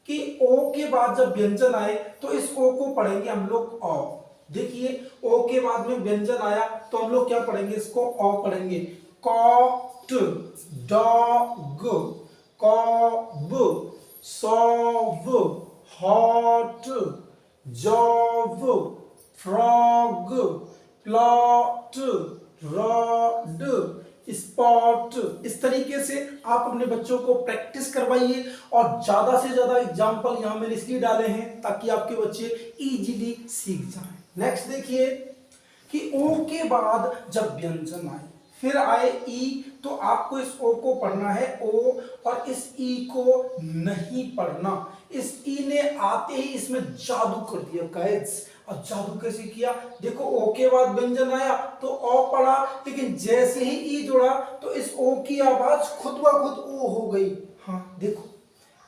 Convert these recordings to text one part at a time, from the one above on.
कि ओ के बाद जब व्यंजन आए तो इस ओ को पढ़ेंगे हम लोग औ। देखिए ओ के बाद में व्यंजन आया तो हम लोग क्या पढ़ेंगे, इसको औ पढ़ेंगे। Cot, dog, cob, sob, hot, job, frog, plot, rod, spot. इस तरीके से आप अपने बच्चों को प्रैक्टिस करवाइए और ज्यादा से ज्यादा एग्जाम्पल यहां मैंने इसलिए डाले हैं ताकि आपके बच्चे इजीली सीख जाएं। नेक्स्ट देखिए कि ओ के बाद जब व्यंजन आए फिर आए ई, तो आपको इस ओ को पढ़ना है ओ और इस ई को नहीं पढ़ना। इस ई ने आते ही इसमें जादू कर दिया गाइस। और जादू कैसे किया, देखो ओ के बाद व्यंजन आया तो ओ पढ़ा, लेकिन जैसे ही ई जुड़ा तो इस ओ की आवाज खुद ब खुद ओ हो गई। हाँ देखो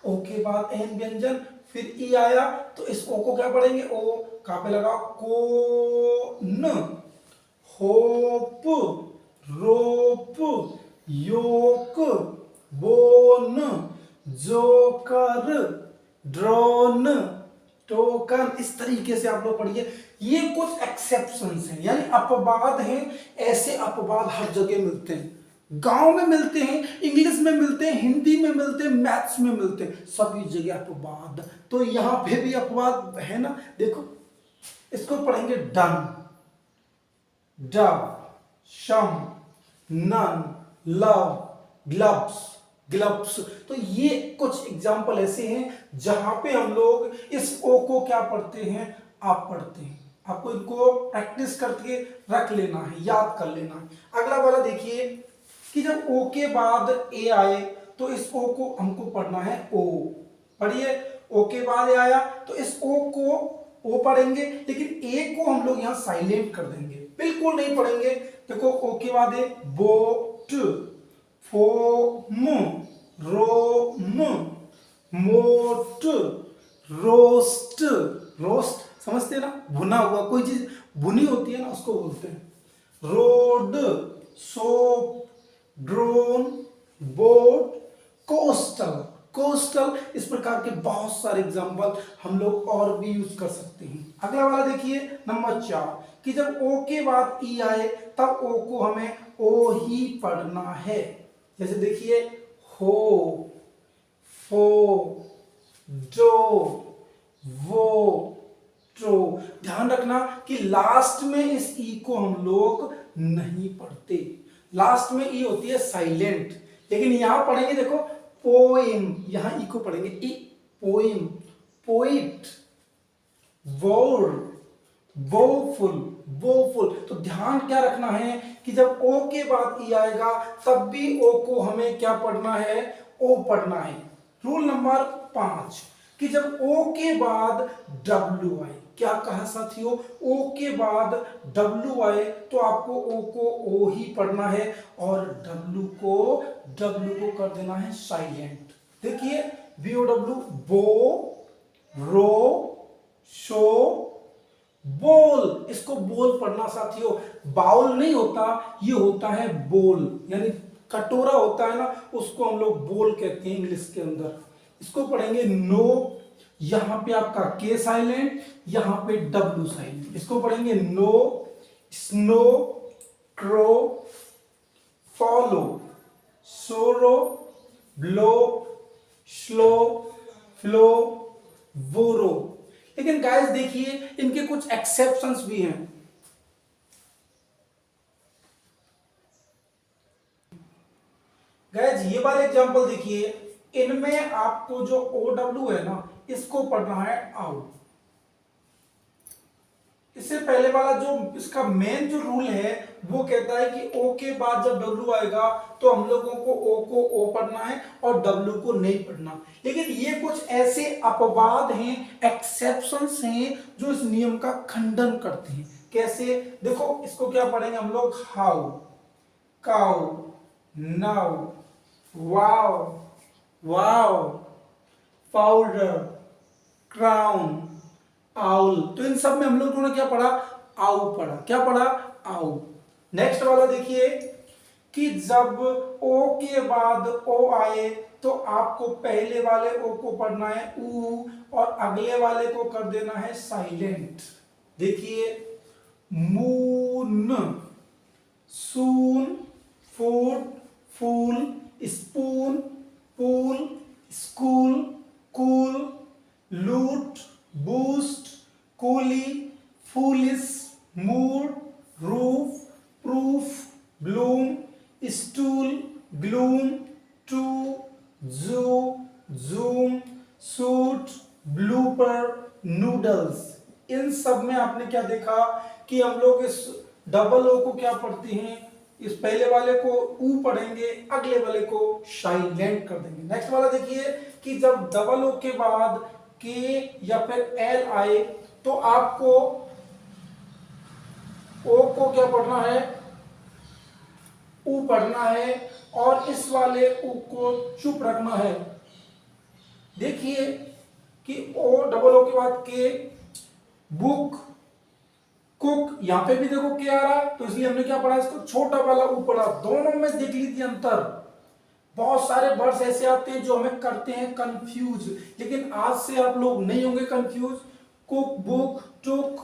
ओ के बाद एन व्यंजन फिर ई आया तो इस ओ को क्या पढ़ेंगे, ओ कहां पे लगा, कोन, होप, रोप, योक, बोन, जोकर, ड्रोन, टोकन। इस तरीके से आप लोग पढ़िए। ये कुछ एक्सेप्शंस हैं, यानी अपवाद हैं। ऐसे अपवाद हर जगह मिलते हैं, गांव में मिलते हैं, इंग्लिश में मिलते हैं, हिंदी में मिलते हैं, मैथ्स में मिलते हैं, सभी जगह अपवाद। तो यहां पे भी अपवाद है ना, देखो इसको पढ़ेंगे डन, डव, शम, नन, लव, ग्लव्स, ग्लव्स। तो ये कुछ एग्जाम्पल ऐसे हैं जहां पे हम लोग इस ओ को क्या पढ़ते हैं, आप पढ़ते हैं। आपको इनको प्रैक्टिस करके रख लेना है, याद कर लेना है। अगला वाला देखिए कि जब ओ के बाद ए आए तो इस ओ को हमको पढ़ना है ओ। पढ़िए, ओ के बाद ए आया तो इस ओ को ओ पढ़ेंगे, लेकिन ए को हम लोग यहां साइलेंट कर देंगे, बिल्कुल नहीं पढ़ेंगे। देखो ओ के बाद है बोट, फोम, रोम, मोट, रोस्ट। रोस्ट समझते हैं ना, भुना हुआ, कोई चीज भुनी होती है ना उसको बोलते हैं। Road, soap, drone, boat, coastal. Coastal, इस प्रकार के बहुत सारे एग्जाम्पल हम लोग और भी यूज कर सकते हैं। अगला वाला देखिए नंबर 4 कि जब ओ के बाद ई आए तब ओ को हमें ओ ही पढ़ना है। जैसे देखिए हो, फो, डो, वो, ट्रो। ध्यान रखना कि लास्ट में इस ई को हम लोग नहीं पढ़ते, लास्ट में ई होती है साइलेंट। लेकिन यहां पढ़ेंगे, देखो पोएम, यहां ई को पढ़ेंगे ई, पोएम, पोइट, वोर, वोफुल, वोफुल। तो ध्यान क्या रखना है कि जब ओ के बाद ई आएगा तब भी ओ को हमें क्या पढ़ना है, ओ पढ़ना है। रूल नंबर 5 कि जब ओ के बाद डब्ल्यू आए, क्या कहा साथियों, ओ के बाद डब्ल्यू आए तो आपको ओ को ओ ही पढ़ना है और डब्ल्यू को कर देना है साइलेंट। देखिए BOW, बो, रो, शो, बोल। इसको बोल पढ़ना साथियों, बाउल नहीं होता, ये होता है बोल, यानी कटोरा होता है ना, उसको हम लोग बोल कहते हैं इंग्लिश के अंदर। इसको पढ़ेंगे नो, यहां पे आपका के साइलेंट, यहां पे डब्ल्यू साइलेंट। इसको पढ़ेंगे नो, स्नो, क्रो, फॉलो, सोरो, ब्लो, स्लो, फ्लो, वोरो। लेकिन गाइस देखिए इनके कुछ एक्सेप्शंस भी हैं। गाइस ये वाले एग्जांपल देखिए, इनमें आपको जो OW है ना, इसको पढ़ना है आउ। इससे पहले वाला जो इसका मेन जो रूल है वो कहता है कि ओ के बाद जब डब्ल्यू आएगा तो हम लोगों को ओ पढ़ना है और डब्ल्यू को नहीं पढ़ना। लेकिन ये कुछ ऐसे अपवाद हैं, एक्सेप्शंस हैं जो इस नियम का खंडन करते हैं। कैसे, देखो इसको क्या पढ़ेंगे हम लोग, how, cow, now, wow, wow, powder, crown, owl. तो इन सब में हम लोगों ने क्या पढ़ा, आउ पढ़ा। क्या पढ़ा, आउ। नेक्स्ट वाला देखिए कि जब ओ के बाद ओ आए तो आपको पहले वाले ओ को पढ़ना है ऊ और अगले वाले को कर देना है साइलेंट। देखिए moon, soon, food, fool, spoon, pool, school, cool, loot, boost, coolie, foolish, mood, roof, proof, bloom, stool, gloom, two, zoo, zoom, suit, blooper, noodles. इन सब में आपने क्या देखा कि हम लोग इस डबल ओ को क्या पढ़ते हैं, इस पहले वाले को ऊ पढ़ेंगे, अगले वाले को साइलेंट कर देंगे। नेक्स्ट वाला देखिए कि जब डबल ओ के बाद के या फिर एल आए तो आपको ओ को क्या पढ़ना है, ऊ पढ़ना है और इस वाले ऊ को चुप रखना है। देखिए कि ओ डबल ओ के बाद के, बुक, कुक, यहां पे भी देखो क्या आ रहा है तो इसलिए हमने क्या पढ़ा, इसको छोटा वाला ऊ पढ़ा। दोनों में देख लीजिए अंतर। बहुत सारे वर्ड्स ऐसे आते हैं जो हमें करते हैं कंफ्यूज, लेकिन आज से आप लोग नहीं होंगे कंफ्यूज। कुक, बुक, टुक,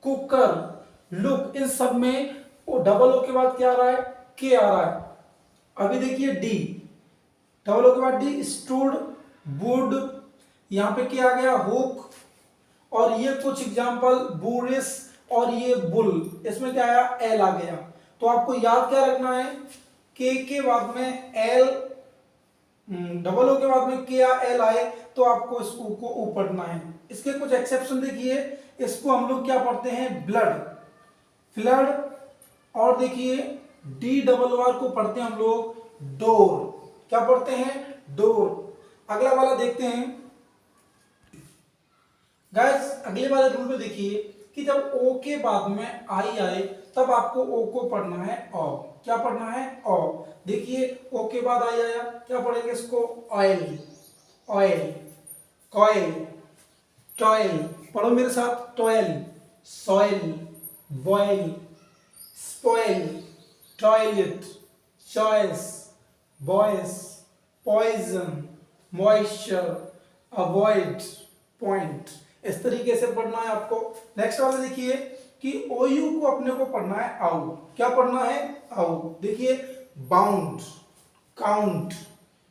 कुकर, लुक, इन सब में वो डबल ओ के बाद क्या आ रहा है, के आ रहा है। अभी देखिए डी, डबल ओ के बाद डी, स्टूड, वुड, यहां पे क्या आ गया, हुक, और ये कुछ एग्जांपल बोरिस और ये बुल, इसमें क्या आया, एल आ गया। तो आपको याद क्या रखना है, के बाद में एल, डबल ओ के बाद में के या एल आए तो आपको इस ऊ को ऊ पढ़ना है। इसके कुछ एक्सेप्शन देखिए, इसको हम लोग क्या पढ़ते हैं, ब्लड, फ्लड, और देखिए डी डबल आर को पढ़ते हैं हम लोग डोर, क्या पढ़ते हैं, डोर। अगला वाला देखते हैं गाइस, अगले वाले रूल में देखिए कि जब ओ के बाद में आई आए तब आपको ओ को पढ़ना है ऑ, क्या पढ़ना है, ऑ। देखिए ओ के बाद आई आया, क्या पढ़ेंगे इसको, ऑयल, ऑयल, कॉयल, टॉयल, पढ़ो मेरे साथ, toil, soil, boil, spoil, toilet, choice, boys, poison, moisture, avoid, point. इस तरीके से पढ़ना है आपको। नेक्स्ट वाला देखिए कि ओ यू को अपने को पढ़ना है आउ, क्या पढ़ना है, आउ। देखिए bound, count,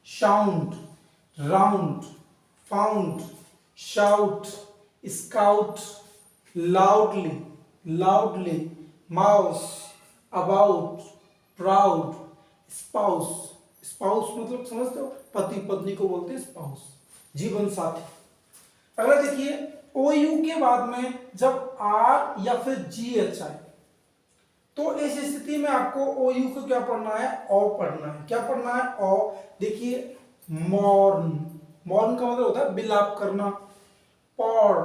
sound, round, found, shout, scout, loudly, loudly, mouse, about, proud, spouse, spouse मतलब समझते हो, पति पत्नी को बोलते हैं स्पाउस, जीवन साथी। अगला देखिए ओ यू के बाद में जब आर या फिर जी एच आए तो इस स्थिति में आपको ओ यू को क्या पढ़ना है, ओ पढ़ना है, क्या पढ़ना है, ओ। देखिए मॉर्न, मॉर्न का मतलब होता है बिलाप करना। पॉर,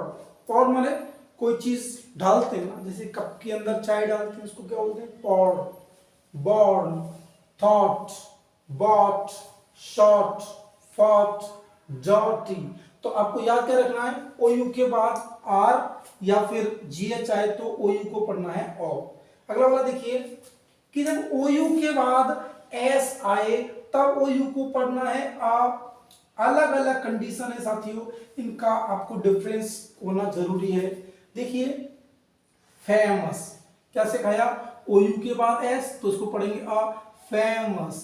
पॉर माने कोई चीज डालते हैं ना, जैसे कप के अंदर चाय डालते हैं उसको क्या बोलते हैं, pour. Born, thought, bought, short, fought, dotty. तो आपको याद क्या रखना है, ओ यू के बाद आर या फिर जी एच आए तो ओ यू को पढ़ना है ओ। अगला वाला देखिए कि जब ओ यू के बाद एस आए तब ओ यू को पढ़ना है आ। अलग अलग कंडीशन है साथियों, इनका आपको डिफरेंस होना जरूरी है। देखिए फेमस, क्या सिखाया, ओ यू के बाद एस तो उसको पढ़ेंगे आ, फेमस।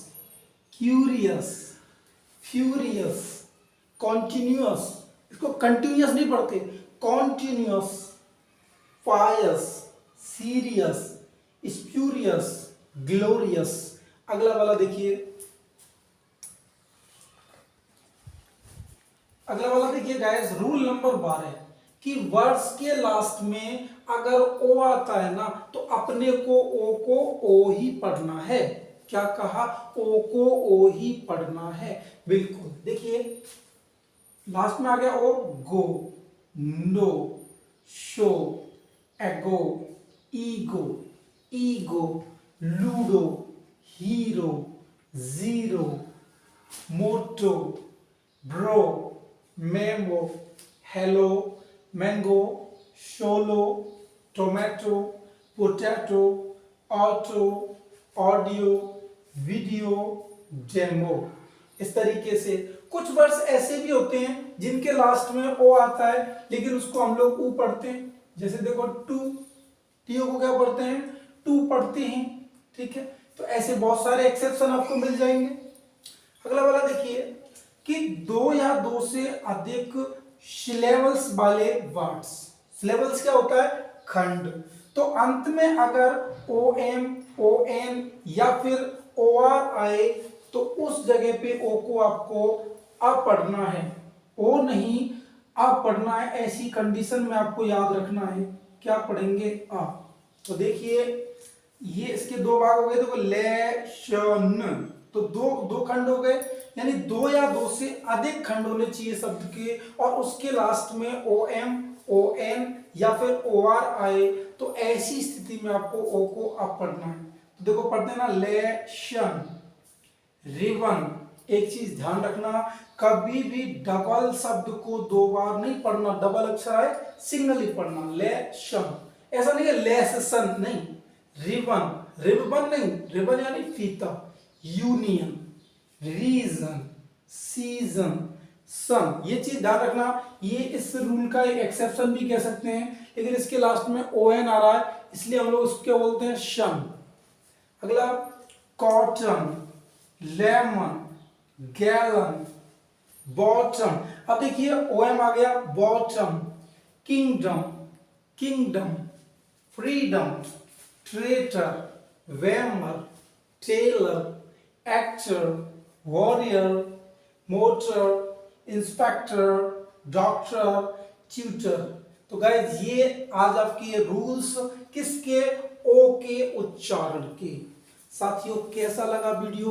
क्यूरियस, फ्यूरियस, कॉन्टिन्यूअस, इसको कंटिन्यूअस नहीं पढ़ते, continuous. Pious, serious, spurious, glorious. अगला वाला देखिए, अगला वाला देखिए गाइस, रूल नंबर 12 कि वर्ड्स के लास्ट में अगर ओ आता है ना तो अपने को ओ ही पढ़ना है। क्या कहा, ओ को ओ ही पढ़ना है, बिल्कुल। देखिए लास्ट में आ गया O, go, no, show, ago, ego, ego, ludo, hero, zero, motto, bro, memo, hello, mango, solo, tomato, potato, auto, audio, video, demo. इस तरीके से कुछ वर्ड्स ऐसे भी होते हैं जिनके लास्ट में ओ आता है लेकिन उसको हम लोग ऊ पढ़ते हैं। जैसे देखो टू, टीओ को क्या पढ़ते हैं, टू पढ़ते हैं। ठीक है, तो ऐसे बहुत सारे एक्सेप्शन आपको मिल जाएंगे। अगला वाला देखिए कि दो या दो से अधिक सिलेबल्स वाले वर्ड्स। सिलेबल्स क्या होता है, खंड। तो अंत में अगर ओ एम, ओ एन या फिर ओ आर आए तो उस जगह पे ओ को आपको अ पढ़ना है, ओ नहीं अ पढ़ना है। ऐसी कंडीशन में आपको याद रखना है, क्या पढ़ेंगे, अ। तो देखिए ये इसके दो भाग हो गए, देखो लेशन, तो दो दो खंड हो गए, यानी दो या दो से अधिक खंड होने चाहिए शब्द के, और उसके लास्ट में ओ एम, ओ एन या फिर ओ आर आए तो ऐसी स्थिति में आपको ओ को अप पढ़ना है। तो देखो पढ़ते हैं ना, लेशन, रिवन। एक चीज ध्यान रखना, कभी भी डबल शब्द को दो बार नहीं पढ़ना, डबल अक्षर आए सिंगल ही पढ़ना, लेशन। ऐसा नहीं है लेसन, नहीं, रिबन, रिबन नहीं, रिबन यानी फीता, यूनियन, रीजन, सीजन, सन। ये चीज ध्यान रखना, ये इस रूल का एक एक्सेप्शन भी कह सकते हैं, लेकिन इसके लास्ट में ओ एन आ रहा है इसलिए हम लोग उसको क्या बोलते हैं, शन। अगला कॉटन, लेमन, गैलन, बॉटम। अब देखिए ओ एम आ गया, bottom, kingdom, kingdom, freedom, traitor, वेमर, tailor, actor, warrior, motor, inspector, doctor, tutor. तो गाइज ये आज आपके रूल्स किसके, ओ के उच्चारण के। साथियों कैसा लगा वीडियो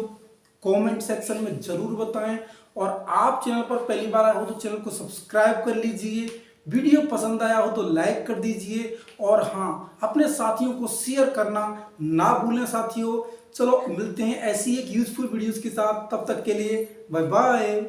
कमेंट सेक्शन में जरूर बताएं, और आप चैनल पर पहली बार आए हो तो चैनल को सब्सक्राइब कर लीजिए, वीडियो पसंद आया हो तो लाइक कर दीजिए, और हाँ अपने साथियों को शेयर करना ना भूलें साथियों। चलो मिलते हैं ऐसी एक यूजफुल वीडियोस के साथ, तब तक के लिए बाय बाय।